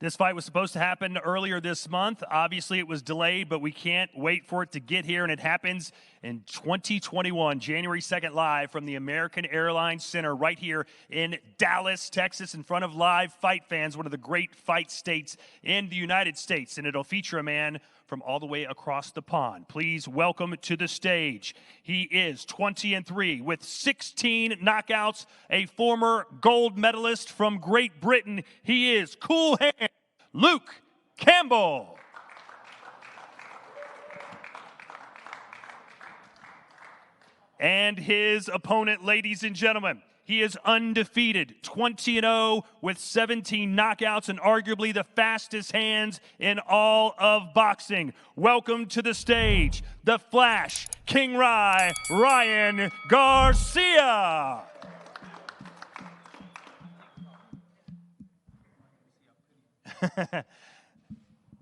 This fight was supposed to happen earlier this month. Obviously, it was delayed, but we can't wait for it to get here, and it happens in 2021, January 2nd, live from the American Airlines Center right here in Dallas, Texas, in front of live fight fans, one of the great fight states in the United States, and it'll feature a man from all the way across the pond. Please welcome to the stage. He is 20-3 with 16 knockouts, a former gold medalist from Great Britain. He is Cool Hand Luke Campbell. And his opponent, ladies and gentlemen, he is undefeated, 20-0 with 17 knockouts and arguably the fastest hands in all of boxing. Welcome to the stage, the Flash, King Ryan Garcia.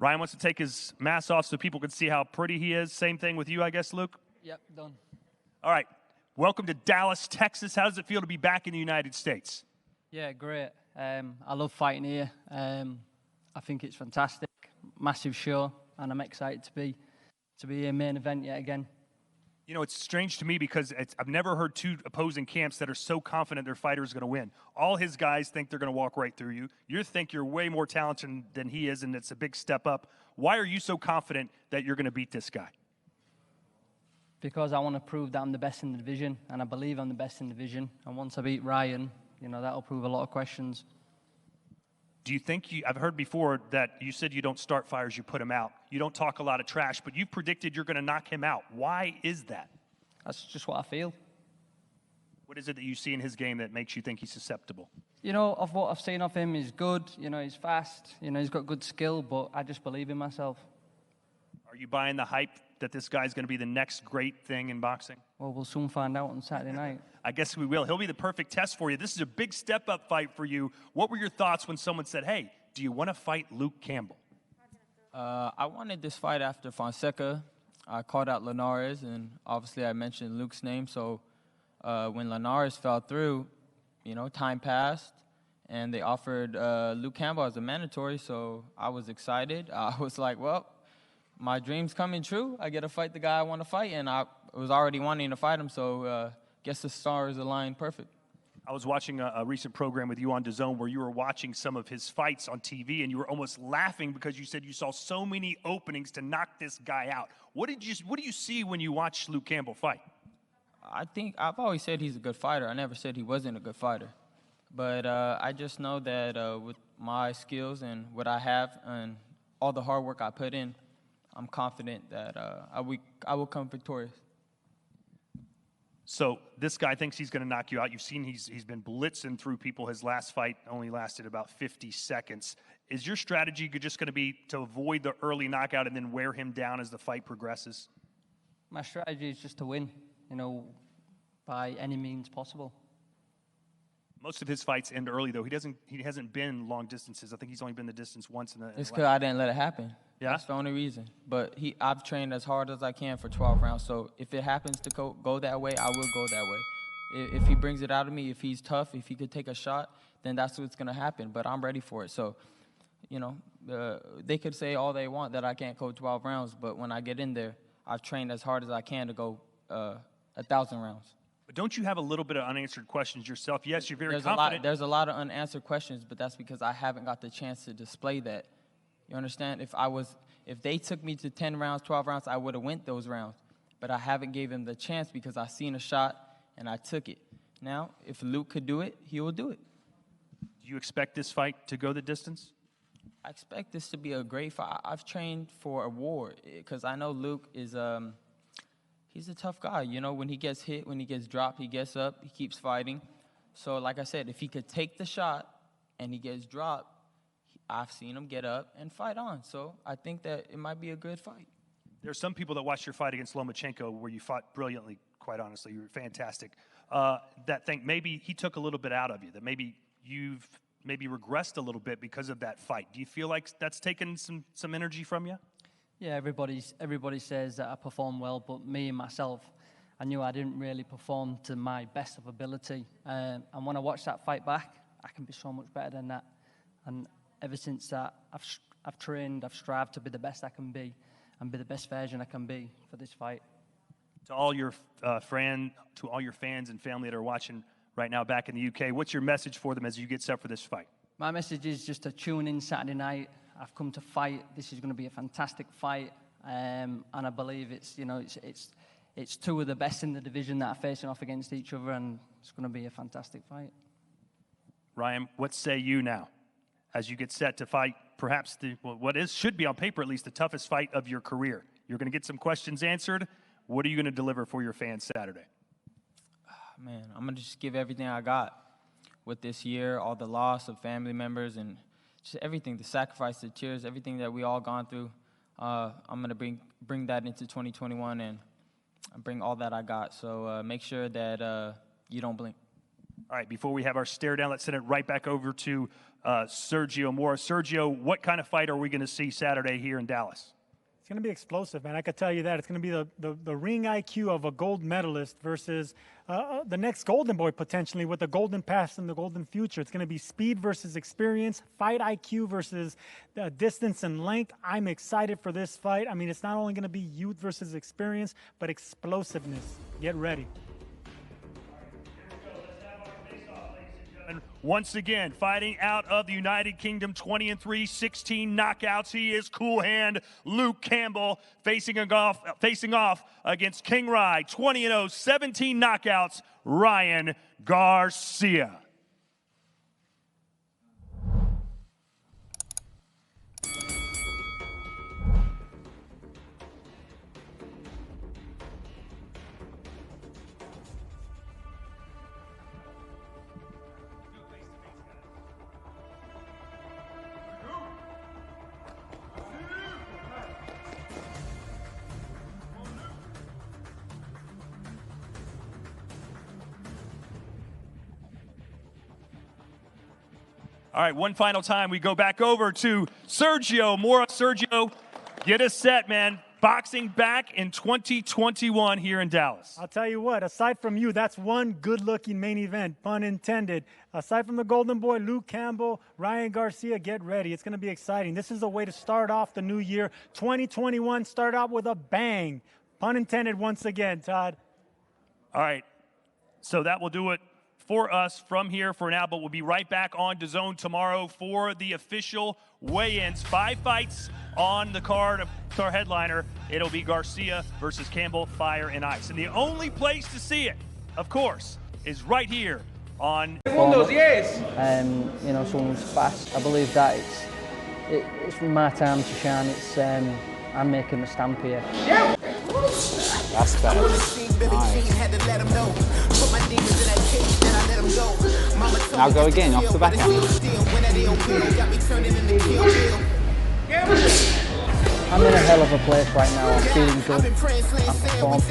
Ryan wants to take his mask off so people can see how pretty he is. Same thing with you, I guess, Luke? Yep, done. All right. Welcome to Dallas, Texas. How does it feel to be back in the United States? Yeah, great. I love fighting here. I think it's fantastic, massive show, and I'm excited to be here main event yet again. You know, it's strange to me because I've never heard two opposing camps that are so confident their fighter is going to win. All his guys think they're going to walk right through you. You think you're way more talented than he is, and it's a big step up. Why are you so confident that you're going to beat this guy? Because I want to prove that I'm the best in the division, and I believe I'm the best in the division. And once I beat Ryan, you know, that'll prove a lot of questions. Do you think I've heard before that you said you don't start fires, you put him out. You don't talk a lot of trash, but you've predicted you're going to knock him out. Why is that? That's just what I feel. What is it that you see in his game that makes you think he's susceptible? You know, of what I've seen of him, he's good. You know, he's fast. You know, he's got good skill, but I just believe in myself. Are you buying the hype that this guy's going to be the next great thing in boxing? Well, we'll soon find out on Saturday night. I guess we will. He'll be the perfect test for you. This is a big step-up fight for you. What were your thoughts when someone said, hey, do you want to fight Luke Campbell? I wanted this fight after Fonseca. I called out Linares, and obviously I mentioned Luke's name. So when Linares fell through, you know, time passed, and they offered Luke Campbell as a mandatory, so I was excited. I was like, well, my dream's coming true. I get to fight the guy I want to fight, and I was already wanting to fight him, so guess the stars aligned perfect. I was watching a recent program with you on DAZN where you were watching some of his fights on TV, and you were almost laughing because you said you saw so many openings to knock this guy out. What do you see when you watch Luke Campbell fight? I think I've always said he's a good fighter. I never said he wasn't a good fighter. But I just know that with my skills and what I have and all the hard work I put in, I'm confident that I will come victorious. So this guy thinks he's going to knock you out. You've seen he's been blitzing through people. His last fight only lasted about 50 seconds. Is your strategy just going to be to avoid the early knockout and then wear him down as the fight progresses? My strategy is just to win, you know, by any means possible. Most of his fights end early, though. He hasn't been long distances. I think he's only been the distance once. It's because I didn't let it happen. Yeah? That's the only reason. But I've trained as hard as I can for 12 rounds. So if it happens to go that way, I will go that way. If he brings it out of me, if he's tough, if he could take a shot, then that's what's going to happen. But I'm ready for it. So, you know, they could say all they want that I can't go 12 rounds. But when I get in there, I've trained as hard as I can to go 1,000 rounds. But don't you have a little bit of unanswered questions yourself? Yes, you're very confident. There's a lot of unanswered questions, but that's because I haven't got the chance to display that. You understand? If they took me to 10 rounds, 12 rounds, I would have went those rounds. But I haven't gave him the chance because I seen a shot and I took it. Now, if Luke could do it, he will do it. Do you expect this fight to go the distance? I expect this to be a great fight. I've trained for a war because I know Luke is he's a tough guy. You know, when he gets hit, when he gets dropped, he gets up, he keeps fighting. So like I said, if he could take the shot and he gets dropped, I've seen him get up and fight on. So I think that it might be a good fight. There are some people that watched your fight against Lomachenko where you fought brilliantly, quite honestly. You were fantastic. That think maybe he took a little bit out of you, that maybe you've regressed a little bit because of that fight. Do you feel like that's taken some energy from you? Yeah, everybody says that I perform well, but me and myself, I knew I didn't really perform to my best of ability. And when I watch that fight back, I can be so much better than that. And ever since that, I've trained, I've strived to be the best I can be and be the best version I can be for this fight. To all your fans and family that are watching right now back in the UK, what's your message for them as you get set for this fight? My message is just to tune in Saturday night. I've come to fight. This is going to be a fantastic fight, and I believe it's two of the best in the division that are facing off against each other, and it's going to be a fantastic fight. Ryan, what say you now as you get set to fight perhaps should be on paper at least the toughest fight of your career? You're going to get some questions answered. What are you going to deliver for your fans Saturday? Man, I'm going to just give everything I got with this year, all the loss of family members and just everything, the sacrifice, the tears, everything that we all gone through. I'm going to bring that into 2021 and bring all that I got. So make sure that you don't blink. All right, before we have our stare down, let's send it right back over to Sergio Mora. Sergio, what kind of fight are we going to see Saturday here in Dallas? It's going to be explosive, man. I could tell you that. It's going to be the ring IQ of a gold medalist versus the next golden boy, potentially, with the golden past and the golden future. It's going to be speed versus experience, fight IQ versus distance and length. I'm excited for this fight. I mean, it's not only going to be youth versus experience, but explosiveness. Get ready. And once again, fighting out of the United Kingdom, 20-3, 16 knockouts. He is Cool Hand Luke Campbell facing off against King Rye, 20-0, 17 knockouts, Ryan Garcia. All right, one final time, we go back over to Sergio Mora. Sergio, get us set, man. Boxing back in 2021 here in Dallas. I'll tell you what, aside from you, that's one good-looking main event, pun intended. Aside from the golden boy, Luke Campbell, Ryan Garcia, get ready. It's going to be exciting. This is a way to start off the new year. 2021, start out with a bang. Pun intended once again, Todd. All right, so that will do it for us from here for now, but we'll be right back on DAZN tomorrow for the official weigh-ins. 5 fights on the card of our headliner. It'll be Garcia versus Campbell, Fire and Ice. And the only place to see it, of course, is right here on someone's fast. I believe that it's my time to shine. I'm making the stamp here. That's better. Now go again, off the backhand. I'm in a hell of a place right now. I'm feeling good. I'm performing.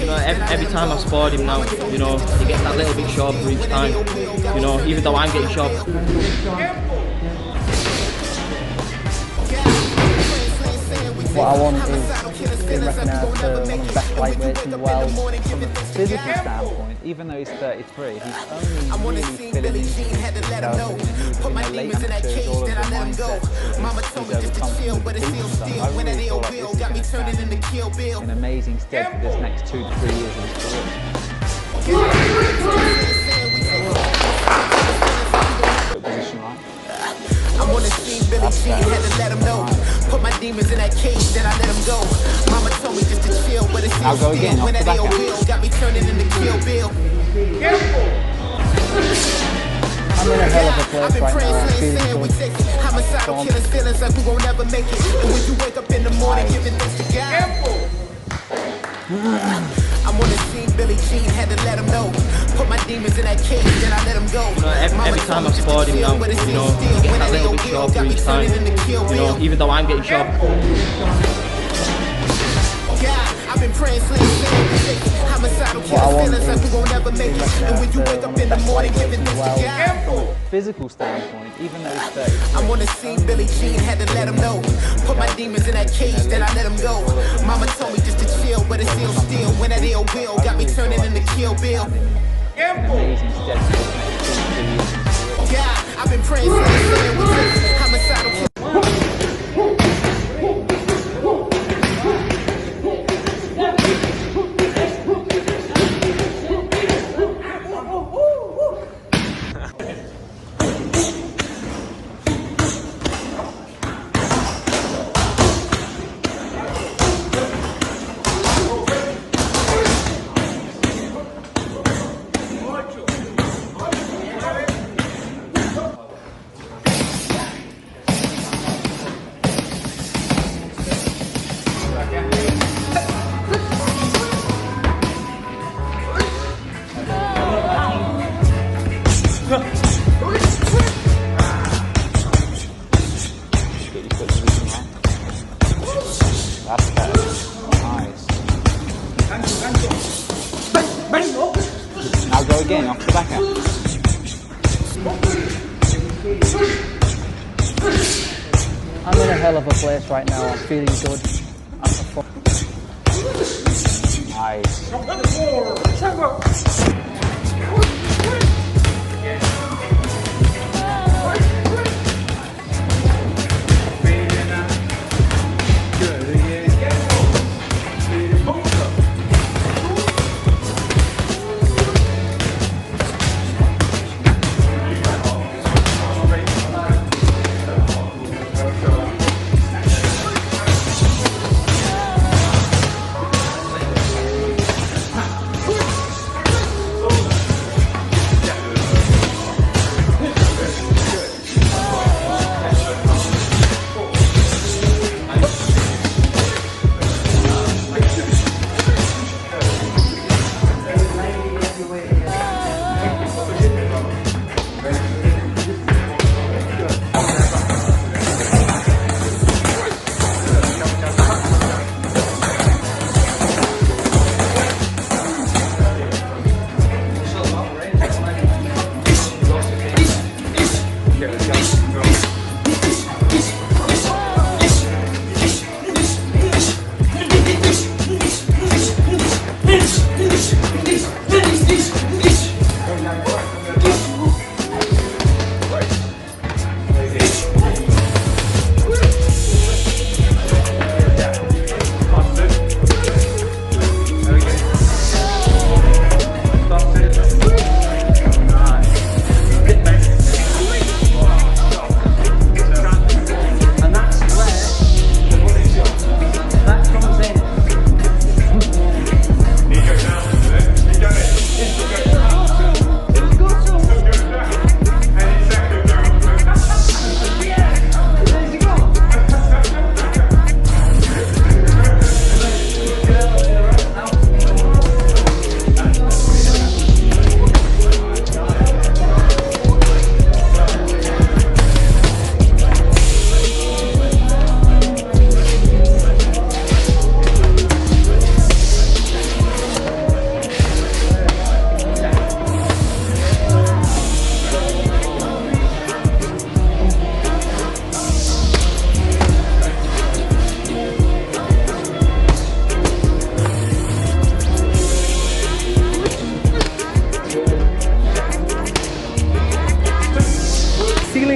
Every time I've sparred him now, he gets that little bit sharper each time. Even though I'm getting sharp. What I want is being recognised for one of the best lightweights in the world. From a physical standpoint, even though he's 33, he's only really filling in himself in late amateurs, all of the mindset, his overconfidence, stuff. I really feel like this is going to stand in amazing stead for this next 2 to 3 years of his career. Position right. I'm on the scene, Billie Jean had to let him know. Put my demons in that cage, then I let him go. Mama told me just to chill, but it I'll go again, off the backhand. Got me turning into Kill Bill. I'm in a hell of a place right now. I'm feeling good. Homicidal killing feelings like we won't ever make it. And when you wake up in the morning, giving thanks to God. I'm on the scene, Billie Jean had to let him know. Put my demons in that cage, then I let him go. Every time I've sparred him now, he gets that little bit sharper each time. Even though I'm getting sharp. been praying, homicidal, killing feelings like we won't ever make it. And when you wake up in the morning, giving this to God. Physical standpoint, even though he's 33. I wanna see Billie Jean, had to let him know. Put my demons in that cage, then I let him go. Mama told me just to chill, but it's still. When that ill will got me turning into Kill Bill. Amazing schedule. Yeah, I've been praying for this. Homicidal. That's better. Nice. Now go again, off the backhand. I'm in a hell of a place right now. I'm feeling good. Nice.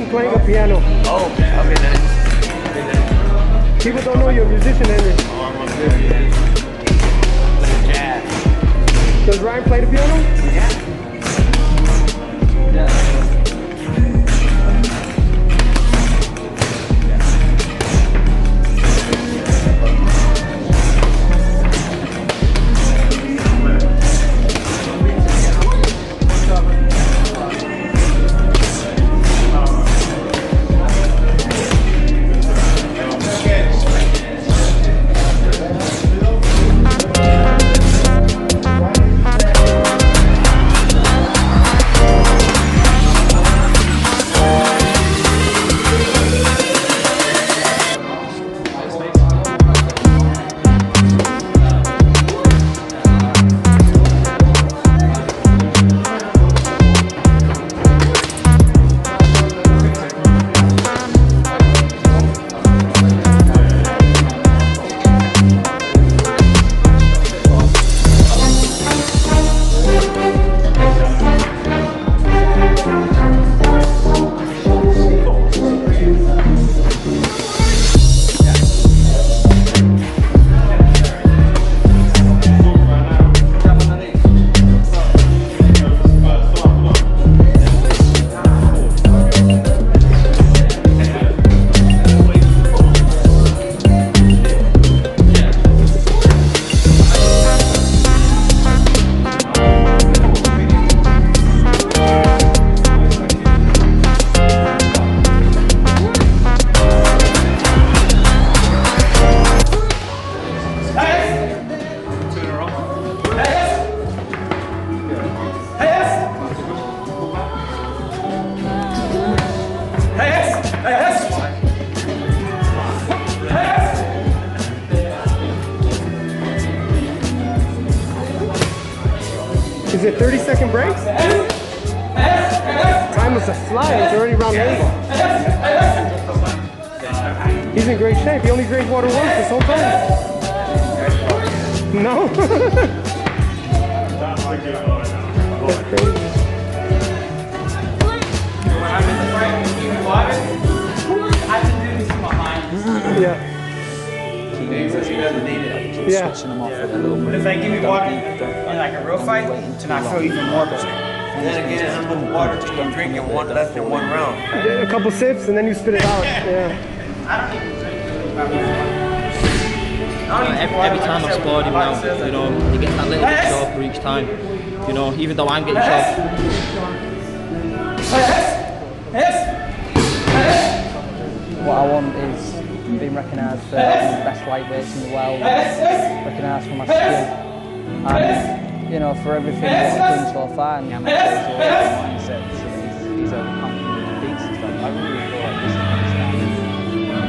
Playing a piano. Oh, okay then. People don't know you're a musician, Henry. Oh, I'm a musician. Jazz. Does Ryan play the piano? Yeah. Is it 30-second breaks? Time was a fly. It's already around the angle. He's in great shape. He only drank water once this whole time. No? That's crazy. Yeah. Yeah. But if I give you water in like a real fight, then I feel even more better. And then again, I'm with water, just don't drink it one less than one round. A couple sips and then you spit it out. Yeah. I don't even drink Every time I've scored him now, you know, he gets that little bit sharper each time. You know, even though I'm getting sharp. What I want is being recognised for one of the best lightweights in the world, recognised for my skill, and you know, for everything that I've done so far. And Yeah, he's always the mindset, so he's overcome defeats and stuff. I really feel like this is an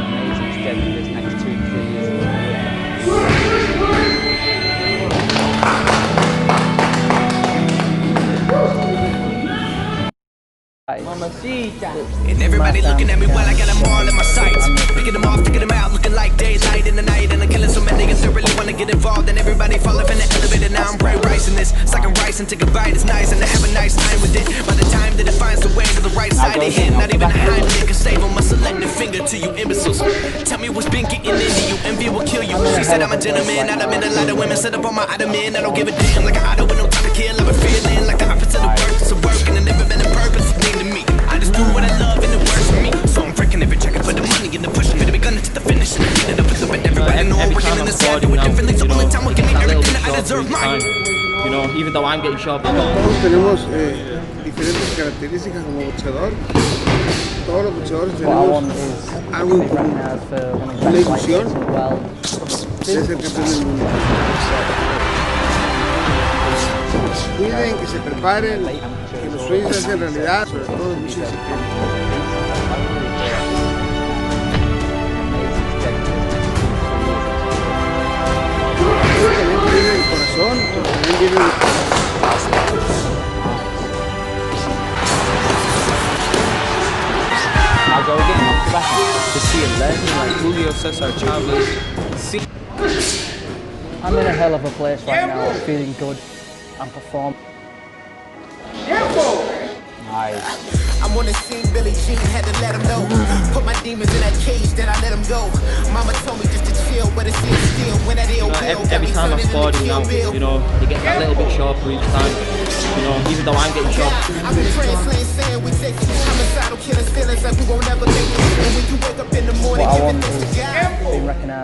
amazing step for this next 2 to 3 years. And everybody looking at me while I got them all in my sights. Picking them off, taking them out, looking like daylight in the night. And I'm killing so many niggas that really wanna get involved. And everybody fall up in the elevator, now I'm bright rising this. It's like I'm rice and take a bite, it's nice. And I have a nice time with it. By the time that it finds the way to the right side of him, not even a hind leg can save him. I select the finger to you imbeciles. Tell me what's been getting into you, envy will kill you. She said I'm a gentleman, I'm in a lot of women set up on my ottoman. I don't give a damn, like an auto with no time to kill. I'm a feeling like the opposite of work, it's a work. And I never been a purpose thing to me. I just do what I love and it works for me. So I'm freaking every checker for the money and the push. But we gonna to the finish and I it up with everybody know I'm working in the sky. Do it differently, so only time will give me everything that I deserve mine. You know, even though I'm getting sharp. Todos tenemos diferentes características como boxeador. Todos los boxeadores tenemos algo en común. Una ilusión de ser campeón del mundo. Cuiden, que se preparen, que los sueños se hacen realidad, sobre todo en muchas disciplinas. También viene el corazón, también viene I'll go again off the back. To see a legend like Julio Cesar Chavez. I'm in a hell of a place right now, feeling good and performing. Nice. I'm on the scene, Billie Jean had to let him know. Put my demons in that cage, then I let him go. Mama told me just to chill, but it's still when that ill bill. Every time I've scored him now, you know, he gets that little bit sharper each time. You know, even though I'm getting sharp. I've been translating sandwiches, homicidal killers, feelings like we won't ever make it. And when you wake up in the morning, What I giving want thanks to is God. being recognised.